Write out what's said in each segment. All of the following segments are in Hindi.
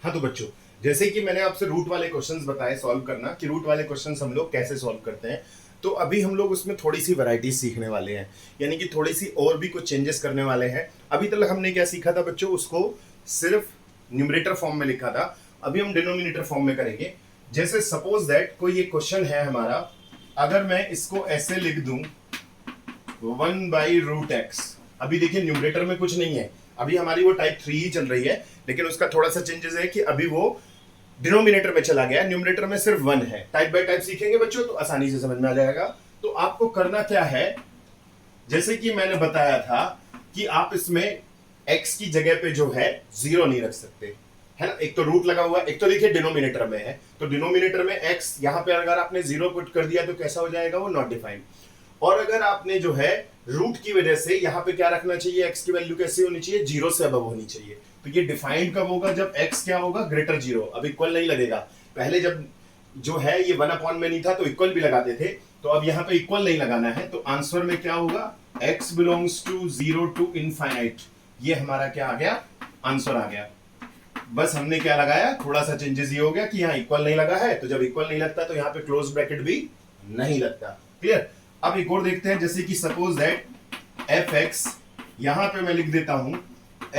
हाँ तो बच्चों, जैसे कि मैंने आपसे रूट वाले क्वेश्चंस बताए सॉल्व करना कि रूट वाले क्वेश्चंस हम लोग कैसे सॉल्व करते हैं। तो अभी हम लोग उसमें थोड़ी सी वैरायटी सीखने वाले हैं, यानी कि थोड़ी सी और भी कुछ चेंजेस करने वाले हैं। अभी तक हमने क्या सीखा था बच्चों, उसको सिर्फ न्यूमरेटर फॉर्म में लिखा था। अभी हम डिनोमिनेटर फॉर्म में करेंगे। जैसे सपोज दैट कोई ये क्वेश्चन है हमारा, अगर मैं इसको ऐसे लिख दूं 1/√x। अभी देखिए न्यूमरेटर में कुछ नहीं है, अभी हमारी वो टाइप 3 ही चल रही है, लेकिन उसका थोड़ा सा चेंजेस है कि अभी वो डिनोमिनेटर में चला गया, न्यूमरेटर में सिर्फ 1 है। टाइप बाय टाइप सीखेंगे बच्चों तो आसानी से समझ में आ जाएगा। तो आपको करना क्या है, जैसे कि मैंने बताया था कि आप इसमें x की जगह पे जो है 0 नहीं रख सकते, है ना। एक तो रूट लगा हुआ है, एक तो देखिए डिनोमिनेटर में है, तो डिनोमिनेटर में x यहां पे अगर आपने 0 पुट कर दिया तो कैसा हो जाएगा, वो नॉट डिफाइंड। और अगर आपने जो है रूट की वजह से यहां पे क्या रखना चाहिए, x की वैल्यू कैसी होनी चाहिए, 0 से अबव होनी चाहिए। तो ये डिफाइंड कब होगा, जब x क्या होगा, ग्रेटर 0। अब इक्वल नहीं लगेगा, पहले जब जो है ये 1 में नहीं था तो इक्वल भी लगाते थे, तो अब यहां पे इक्वल नहीं लगाना है। तो आंसर में क्या होगा, x belongs to 0 to infinite. ये हमारा क्या आ गया, आंसर आ गया। बस हमने क्या लगाया, थोड़ा सा चेंजेस ये हो गया कि यहाँ इक्वल नहीं लगा है, तो जब इक्वल नहीं लगता तो यहाँ पे क्लोज ब्रैकेट भी नहीं लगता। क्लियर। अब एक और देखते हैं, जैसे कि सपोज दैट fx, यहां पे मैं लिख देता हूं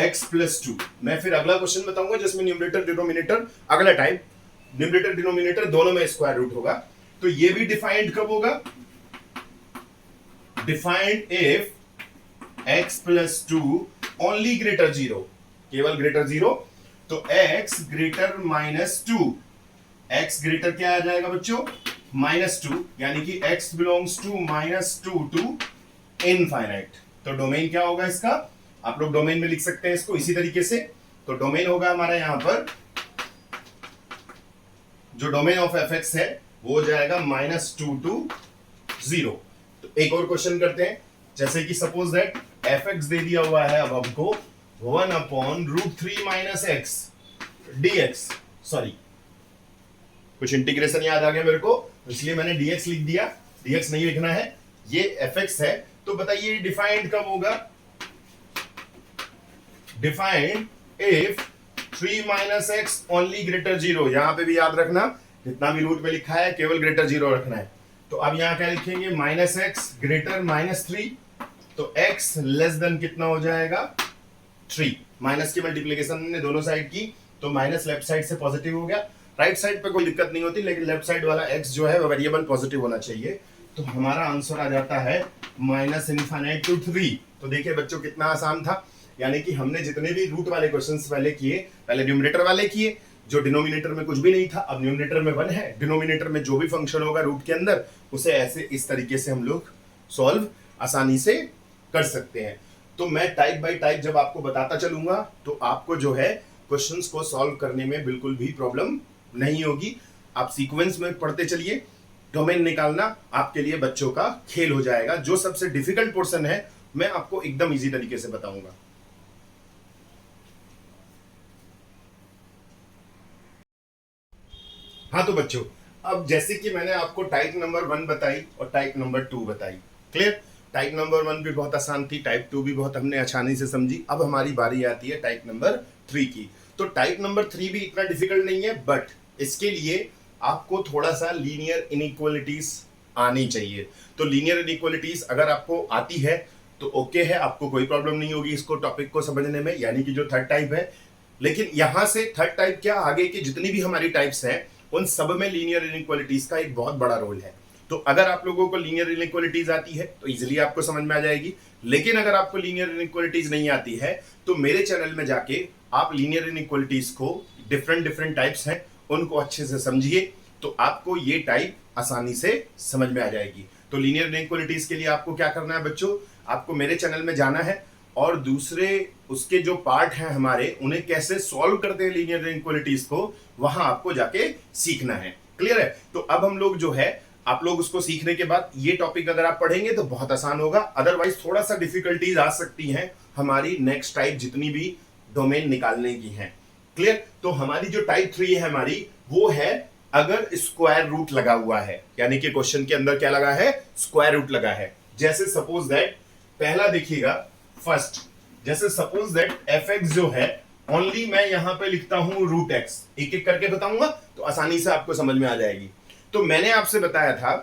x+2। मैं फिर अगला क्वेश्चन बताऊंगा जिसमें न्यूमरेटर डिनोमिनेटर, अगला टाइप न्यूमरेटर डिनोमिनेटर दोनों में स्क्वायर रूट होगा। तो ये भी डिफाइंड कब होगा, defined if x+2 only greater 0, केवल ग्रेटर 0। तो x ग्रेटर -2, x ग्रेटर क्या आ जाएगा बच्चों, -2, यानी कि x belongs to -2 to infinite. तो डोमेन क्या होगा इसका, आप लोग डोमेन में लिख सकते हैं इसको इसी तरीके से। तो डोमेन होगा हमारा यहां पर, जो डोमेन ऑफ fx है वो हो जाएगा -2 टू 0। तो एक और क्वेश्चन करते हैं, जैसे कि सपोज दैट fx दे दिया हुआ है अब हमको 1/√3 - x dx। सॉरी, कुछ इंटीग्रेशन याद आ गया मेरे को, इसलिए मैंने dx लिख दिया, dx नहीं लिखना है, ये fx है। तो बताइए डिफाइंड कब होगा, defined if 3 - x only greater 0। यहां पे भी याद रखना, जितना भी रूट में लिखा है केवल ग्रेटर 0 रखना है। तो अब यहां क्या लिखेंगे, -x ग्रेटर -3। तो x लेस देन कितना हो जाएगा, 3। माइनस की मल्टीप्लीकेशन ने दोनों साइड की, तो माइनस लेफ्ट साइड से पॉजिटिव हो गया। राइट साइड पे कोई दिक्कत नहीं होती, लेकिन लेफ्ट साइड वाला x जो है वो वेरिएबल पॉजिटिव होना चाहिए। तो हमारा आंसर आ जाता है -∞ to 3। तो देखिए बच्चों कितना आसान था, यानी कि हमने जितने भी रूट वाले क्वेश्चंस पहले किए, पहले न्यूमरेटर वाले किए जो डिनोमिनेटर में कुछ भी नहीं था, अब न्यूमरेटर में 1 है, डिनोमिनेटर में जो भी फंक्शन होगा रूट के अंदर उसे ऐसे इस तरीके से हम लोग सॉल्व आसानी से कर सकते हैं। तो मैं टाइप बाय टाइप जब आपको बताता चलूंगा तो आपको जो है क्वेश्चंस को सॉल्व करने में बिल्कुल भी प्रॉब्लम नहीं होगी। आप सीक्वेंस में पढ़ते चलिए, डोमेन निकालना आपके लिए बच्चों का खेल हो जाएगा। जो सबसे डिफिकल्ट पोर्शन है मैं आपको एकदम इजी तरीके से बताऊंगा। हाँ तो बच्चों, अब जैसे कि मैंने आपको टाइप नंबर 1 बताई और टाइप नंबर 2 बताई, क्लियर। टाइप नंबर 1 भी बहुत आसान थी, टाइप 2 भी बहुत हमने आसानी से समझी। अब हमारी बारी आती है टाइप नंबर 3 की। तो टाइप नंबर 3 भी इतना डिफिकल्ट नहीं है, बट इसके लिए आपको थोड़ा सा लीनियर इनइक्वालिटीज आनी चाहिए। तो लीनियर इनइक्वालिटीज अगर आपको आती है तो ओके है, आपको कोई प्रॉब्लम नहीं होगी इसको टॉपिक को समझने में, यानी कि जो थर्ड टाइप है। लेकिन यहां से थर्ड टाइप क्या, आगे की जितनी भी हमारी टाइप्स हैं उन सब में लीनियर इनइक्वालिटीज का एक बहुत बड़ा रोल है। तो अगर आप लोगों को लीनियर इनइक्वालिटीज आती है तो इजीली आपको समझ में आ जाएगी। लेकिन अगर आपको लीनियर इनइक्वालिटीज नहीं आती है तो मेरे चैनल में जाके आप लीनियर इनइक्वालिटीज को, डिफरेंट डिफरेंट टाइप्स हैं उनको अच्छे से समझिए, तो आपको ये टाइप आसानी से समझ में आ जाएगी। तो लीनियर इनइक्वालिटीज के लिए आपको क्या करना है बच्चों, आपको मेरे चैनल में जाना है और दूसरे उसके जो पार्ट हैं हमारे, उन्हें कैसे सॉल्व करते हैं लीनियर इनइक्वालिटीज को, वहां आपको जाके सीखना है। क्लियर है। तो अब हम लोग जो है, आप लोग उसको सीखने के बाद ये टॉपिक अगर आप पढ़ेंगे तो बहुत आसान होगा, अदरवाइज थोड़ा सा डिफिकल्टीज आ सकती हैं हमारी नेक्स्ट टाइप जितनी भी डोमेन निकालने की हैं। क्लियर। तो हमारी जो टाइप 3 है हमारी, वो है अगर स्क्वायर रूट लगा हुआ है, यानी कि क्वेश्चन के अंदर क्या लगा है, स्क्वायर रूट लगा है। जैसे सपोज दैट, पहला देखिएगा फर्स्ट, जैसे सपोज दैट fx जो है ओनली मैं यहां पे लिखता हूं रूट एक्स, एक एक करके बताऊंगा तो आसानी से आपको समझ में आ जाएगी। तो मैंने आपसे बताया था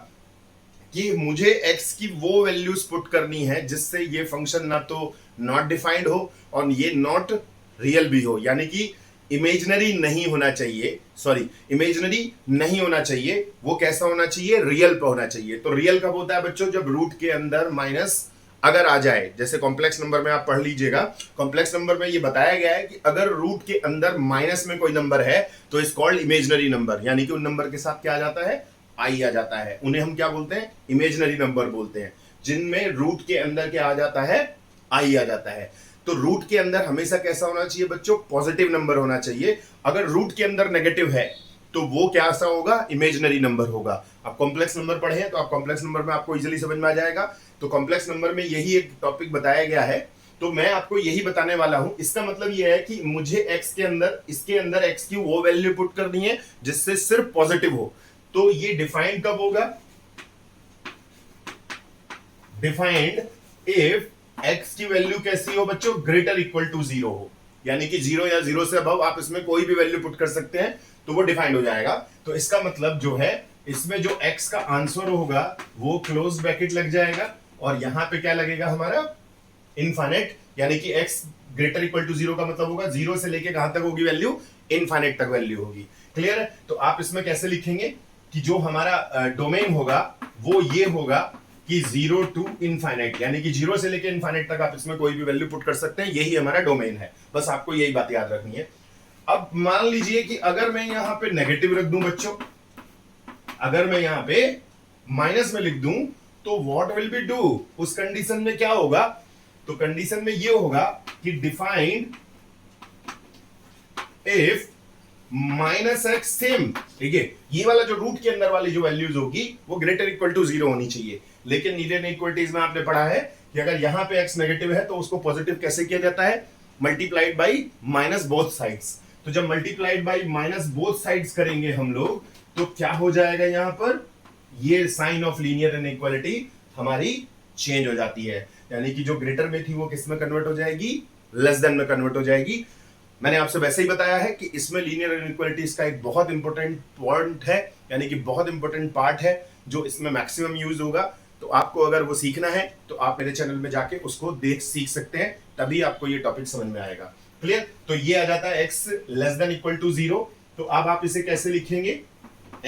कि मुझे x की वो वैल्यूज पुट करनी है जिससे ये फंक्शन ना तो नॉट डिफाइंड हो और ये नॉट रियल भी हो, यानी कि इमेजिनरी नहीं होना चाहिए, सॉरी इमेजिनरी नहीं होना चाहिए, वो कैसा होना चाहिए, रियल पे होना चाहिए। तो रियल कब होता है बच्चों, जब रूट के अंदर माइनस अगर आ जाए, जैसे कॉम्प्लेक्स नंबर में आप पढ़ लीजिएगा, कॉम्प्लेक्स नंबर में ये बताया गया है कि अगर रूट के अंदर माइनस में कोई नंबर है तो इस कॉल्ड इमेजिनरी नंबर, यानी कि उन नंबर के साथ क्या आ जाता है, आई आ जाता है, उन्हें हम क्या बोलते हैं, इमेजिनरी नंबर बोलते हैं, जिनमें रूट के अंदर क्या आ जाता है, आई आ जाता है। तो रूट के अंदर हमेशा कैसा होना चाहिए बच्चों, पॉजिटिव नंबर होना चाहिए। अगर रूट के अंदर नेगेटिव है तो वो क्या सा होगा, इमेजिनरी नंबर होगा। आप कॉम्प्लेक्स नंबर पढ़े हैं तो आप कॉम्प्लेक्स नंबर में आपको इजीली समझ में आ जाएगा। तो कॉम्प्लेक्स नंबर में यही एक टॉपिक बताया गया है, तो मैं आपको यही बताने वाला हूं। इसका मतलब यह है कि मुझे x के अंदर, इसके अंदर x की वो वैल्यू पुट करनी है जिससे सिर्फ पॉजिटिव हो। तो ये डिफाइंड कब होगा, डिफाइंड इफ x की वैल्यू कैसी हो बच्चों, ग्रेटर इक्वल टू 0 हो, यानी कि 0 या 0 से अबव आप इसमें कोई भी वैल्यू पुट कर सकते हैं तो वो डिफाइंड हो जाएगा। तो इसका मतलब जो है, इसमें जो x का आंसर होगा वो क्लोज ब्रैकेट लग जाएगा और यहां पे क्या लगेगा हमारा, इनफाइनाइट, यानी कि x ग्रेटर इक्वल टू 0 का मतलब होगा 0 से लेके कहां तक होगी वैल्यू, इनफाइनाइट तक वैल्यू होगी। क्लियर है? तो आप इसमें कैसे लिखेंगे कि जो हमारा डोमेन होगा वो ये होगा कि 0 टू इनफाइनाइट, यानी कि 0 से लेके इनफाइनाइट तक आप इसमें कोई भी वैल्यू पुट कर सकते हैं, यही हमारा डोमेन है। बस आपको यही बात याद रखनी है। अब मान लीजिए कि अगर मैं यहां पे नेगेटिव रख दूं बच्चों, अगर मैं यहां पे माइनस में लिख दूं तो व्हाट विल बी डू, उस कंडीशन में क्या होगा, तो कंडीशन में ये होगा कि defined if minus x same, ठीक है, ये वाला जो रूट के अंदर वाली जो वैल्यूज होगी वो ग्रेटर इक्वल टू 0 होनी चाहिए। लेकिन लीनियर इनइक्वालिटीज में आपने पढ़ा है कि अगर यहां पे x नेगेटिव है तो उसको पॉजिटिव कैसे किया जाता है, multiplied by minus both sides. तो जब multiplied by minus both sides करेंगे हम लोग तो क्या हो जाएगा, यहां पर ये साइन ऑफ लीनियर इनइक्वालिटी हमारी चेंज हो जाती है, यानी कि जो ग्रेटर में थी वो किस में कन्वर्ट हो जाएगी, लेस देन में कन्वर्ट हो जाएगी। मैंने आपसे वैसे ही बताया है कि इसमें लीनियर इनइक्वालिटीज का एक बहुत इंपॉर्टेंट पॉइंट है, यानी कि बहुत इंपॉर्टेंट पार्ट है जो इसमें मैक्सिमम यूज होगा। तो आपको अगर वो सीखना है तो आप मेरे चैनल में जाके उसको देख सीख सकते हैं, तभी आपको ये टॉपिक समझ में आएगा। क्लियर? तो ये आ जाता है x less than equal to 0। तो अब आप इसे कैसे लिखेंगे,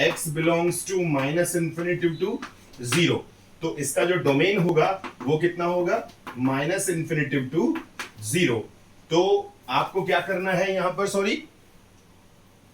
x belongs to minus infinity to 0। तो इसका जो डोमेन होगा वो कितना होगा, माइनस इंफिनिटी टू 0। तो आपको क्या करना है यहां पर, सॉरी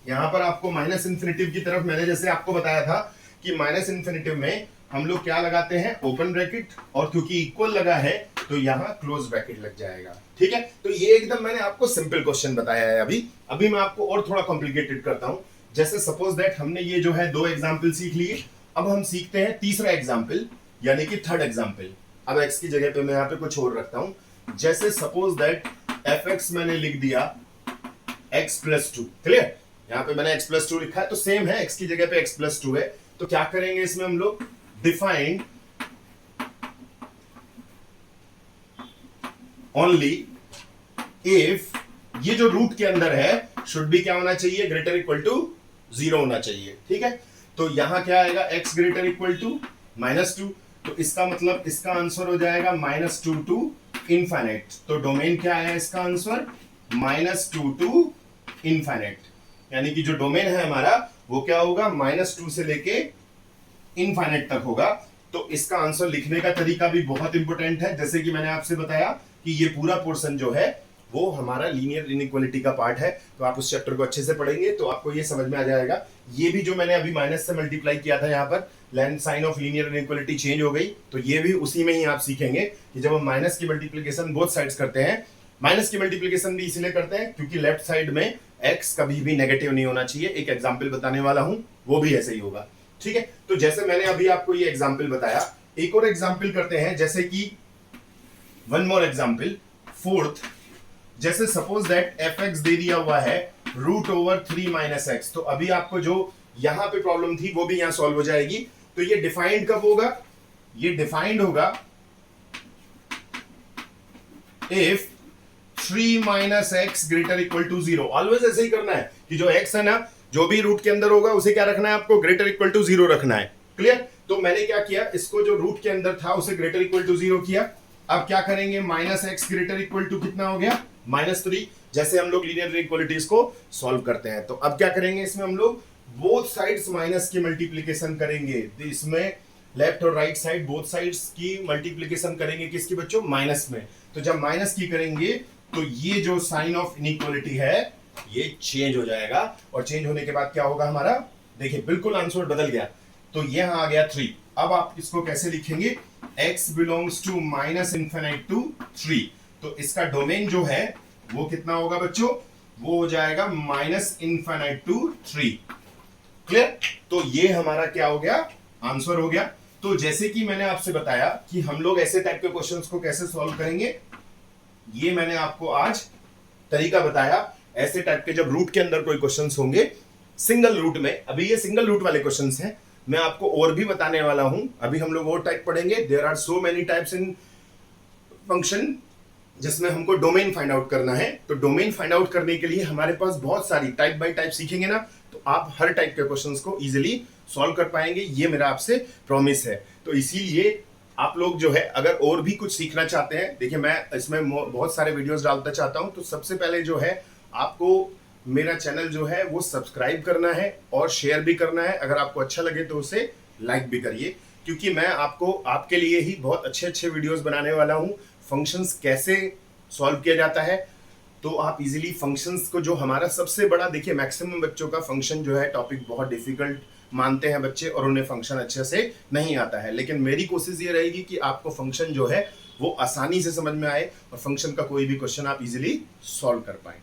यहां पर आपको माइनस इंफिनिटिव की तरफ, मैंने जैसे आपको बताया था कि माइनस इंफिनिटिव में हम लोग क्या लगाते हैं, ओपन ब्रैकेट, और क्योंकि इक्वल लगा है तो यहां क्लोज ब्रैकेट लग जाएगा। ठीक है? तो ये एकदम मैंने आपको सिंपल क्वेश्चन बताया है। अभी मैं आपको और थोड़ा कॉम्प्लिकेटेड करता हूं। जैसे सपोज दैट हमने ये जो है 2 एग्जाम्पल सीख लिए, अब हम सीखते हैं तीसरा एग्जाम्पल, यानी कि थर्ड एग्जाम्पल। अब x की जगह पे मैं यहां पे कुछ और रखता हूं। जैसे सपोज दैट fx मैंने लिख दिया x प्लस 2। क्लियर? यहां पे मैंने x प्लस 2 लिखा है तो सेम है, x की जगह पे x प्लस 2 है। तो क्या करेंगे इसमें हम लोग, डिफाइंड ओनली इफ ये जो रूट के अंदर है शुड भी क्या होना चाहिए, ग्रेटर इक्वल टू 0 होना चाहिए। ठीक है? तो यहां क्या आएगा, x ग्रेटर इक्वल टू -2। तो इसका मतलब इसका आंसर हो जाएगा -2 टू इनफाइनाइट। तो डोमेन क्या है इसका आंसर, -2 टू इनफाइनाइट, यानी कि जो डोमेन है हमारा वो क्या होगा, -2 से लेके इनफाइनाइट तक होगा। तो इसका आंसर लिखने का तरीका भी बहुत इंपॉर्टेंट है। जैसे कि मैंने आपसे बताया कि ये पूरा पोर्शन जो है वो हमारा लीनियर इनइक्वालिटी का पार्ट है, तो आप उस चैप्टर को अच्छे से पढ़ेंगे तो आपको ये समझ में आ जाएगा। ये भी जो मैंने अभी माइनस से मल्टीप्लाई किया था, यहाँ पर sign of linear inequality change हो गई, तो ये भी उसी में ही आप सीखेंगे कि जब हम माइनस की मल्टीप्लीकेशन बोथ साइड्स करते हैं, माइनस की मल्टीप्लीकेशन भी इसलिए करते हैं क्योंकि लेफ्ट साइड में x कभी भी नेगेटिव नहीं होना चाहिए। एक एग्जाम्पल बताने वाला हूं, वो भी ऐसे ही होगा। ठीक है? तो जैसे मैंने अभी आपको ये एग्जाम्पल बताया, एक और एग्जाम्पल करते हैं, जैसे कि वन मोर एग्जाम्पल, फोर्थ। जैसे सपोज दैट fx दे दिया हुआ है √3 माइनस एक्स। तो अभी आपको जो यहां पे प्रॉब्लम थी वो भी यहां सॉल्व हो जाएगी। तो ये डिफाइंड कब होगा, ये डिफाइंड होगा if 3 minus x greater equal to 0। Always ऐसे ही करना है कि जो x है ना, जो भी रूट के अंदर होगा उसे क्या रखना है आपको, ग्रेटर इक्वल टू 0 रखना है। क्लियर? तो मैंने क्या किया, इसको जो रूट के अंदर था उसे ग्रेटर इक्वल टू 0 किया। अब क्या करेंगे, minus x greater equal to कितना हो गया, -3। जैसे हम लोग लीनियर इनइक्वालिटीज को सॉल्व करते हैं, तो अब क्या करेंगे, इसमें हम लोग बोथ साइड्स माइनस की मल्टीप्लीकेशन करेंगे। तो इसमें लेफ्ट और राइट साइड बोथ साइड्स की मल्टीप्लीकेशन करेंगे, किसकी बच्चों, माइनस में। तो जब माइनस की करेंगे तो ये जो साइन ऑफ इनइक्वालिटी है ये चेंज हो जाएगा, और चेंज होने के बाद क्या होगा हमारा, देखिए बिल्कुल आंसर बदल गया। तो यहां आ गया 3। अब आप इसको कैसे लिखेंगे, x belongs to minus infinite to 3। तो इसका डोमेन जो है वो कितना होगा बच्चों, वो हो जाएगा माइनस इंफिनिट टू 3। क्लियर? तो ये हमारा क्या हो गया, आंसर हो गया। तो जैसे कि मैंने आपसे बताया कि हम लोग ऐसे टाइप के क्वेश्चंस को कैसे सॉल्व करेंगे, ये मैंने आपको आज तरीका बताया। ऐसे टाइप के जब रूट के अंदर कोई क्वेश्चंस होंगे सिंगल रूट में, अभी ये सिंगल रूट वाले क्वेश्चंस हैं, मैं आपको और भी बताने वाला हूं। अभी हम लोग और टाइप पढ़ेंगे। There are so many types in function जिसमें हमको डोमेन फाइंड आउट करना है। तो डोमेन फाइंड आउट करने के लिए हमारे पास बहुत सारी टाइप बाय टाइप सीखेंगे ना, तो आप हर टाइप के क्वेश्चंस को इजीली सॉल्व कर पाएंगे, ये मेरा आपसे प्रॉमिस है। तो इसीलिए आप लोग जो है अगर और भी कुछ सीखना चाहते हैं, देखिए मैं इसमें बहुत सारे वीडियोस डालना चाहता हूं, तो सबसे पहले जो है आपको मेरा चैनल जो है वो सब्सक्राइब करना है और शेयर भी करना है। अगर आपको अच्छा लगे तो उसे लाइक भी करिए, क्योंकि मैं आपको आपके लिए ही बहुत अच्छे अच्छे वीडियोस बनाने वाला हूं। फंक्शंस कैसे सॉल्व किया जाता है, तो आप इजीली फंक्शंस को, जो हमारा सबसे बड़ा, देखिए मैक्सिमम बच्चों का फंक्शन जो है टॉपिक बहुत डिफिकल्ट मानते हैं बच्चे, और उन्हें फंक्शन अच्छे से नहीं आता है। लेकिन मेरी कोशिश ये रहेगी कि आपको फंक्शन जो है वो आसानी से समझ में आए और फंक्शन का कोई भी क्वेश्चन आप इजीली सॉल्व कर पाए।